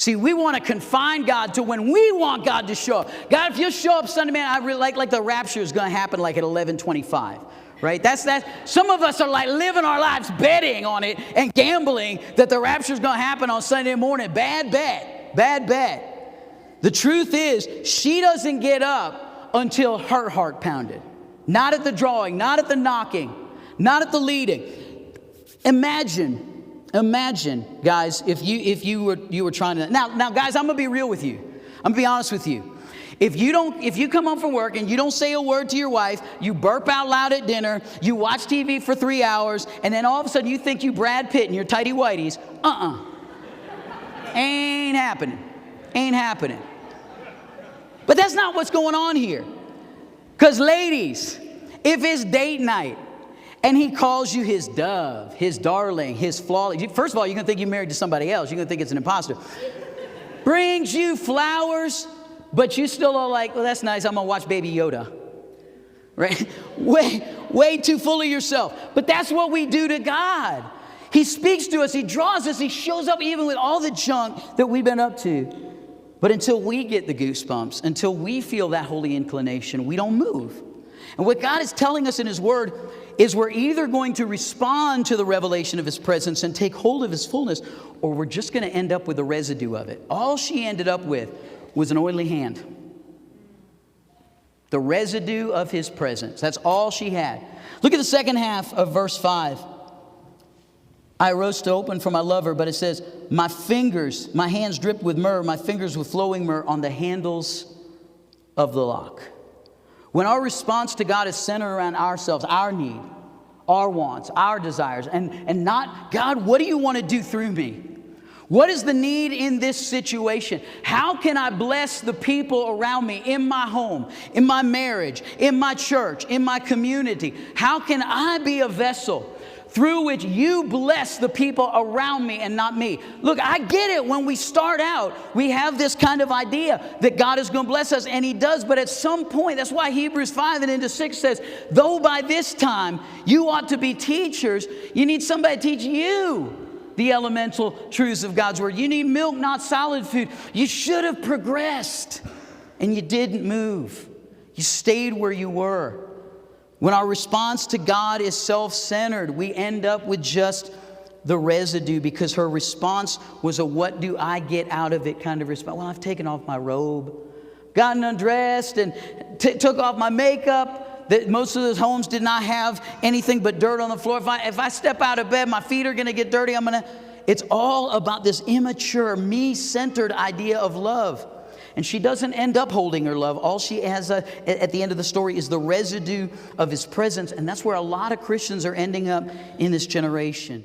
See, we want to confine God to when we want God to show up. God, if you show up Sunday, man, I really like the rapture is going to happen like at 11:25. Right? That's that. Some of us are like living our lives betting on it and gambling that the rapture is going to happen on Sunday morning. Bad bet. Bad bet. The truth is, she doesn't get up until her heart pounded. Not at the drawing, not at the knocking, not at the leading. Imagine, guys, if you were trying to. Now, guys, I'm going to be real with you. I'm going to be honest with you. If you come home from work and you don't say a word to your wife, you burp out loud at dinner, you watch TV for 3 hours, and then all of a sudden you think you Brad Pitt in your tighty whities, ain't happening. Ain't happening. But that's not what's going on here. Because ladies, if it's date night and he calls you his dove, his darling, his flawless, first of all, you're going to think you're married to somebody else. You're going to think it's an imposter. Brings you flowers, but you still are like, well, that's nice. I'm going to watch Baby Yoda. Right? Way too full of yourself. But that's what we do to God. He speaks to us. He draws us. He shows up even with all the junk that we've been up to. But until we get the goosebumps, until we feel that holy inclination, we don't move. And what God is telling us in His Word is we're either going to respond to the revelation of His presence and take hold of His fullness, or we're just going to end up with the residue of it. All she ended up with was an oily hand. The residue of His presence. That's all she had. Look at the second half of verse 5. I arose to open for my lover, but it says, my hands dripped with myrrh, my fingers with flowing myrrh on the handles of the lock. When our response to God is centered around ourselves, our need, our wants, our desires, and not, God, what do you want to do through me? What is the need in this situation? How can I bless the people around me in my home, in my marriage, in my church, in my community? How can I be a vessel through which you bless the people around me and not me? Look, I get it. When we start out, we have this kind of idea that God is going to bless us, and He does. But at some point, that's why Hebrews 5 and into 6 says, though by this time you ought to be teachers, you need somebody to teach you the elemental truths of God's Word. You need milk, not solid food. You should have progressed, and you didn't move. You stayed where you were. When our response to God is self-centered, we end up with just the residue, because her response was a what do I get out of it kind of response. Well, I've taken off my robe, gotten undressed, and took off my makeup. That most of those homes did not have anything but dirt on the floor. If I step out of bed, my feet are going to get dirty. It's all about this immature, me-centered idea of love. And she doesn't end up holding her love. All she has at the end of the story is the residue of His presence. And that's where a lot of Christians are ending up in this generation.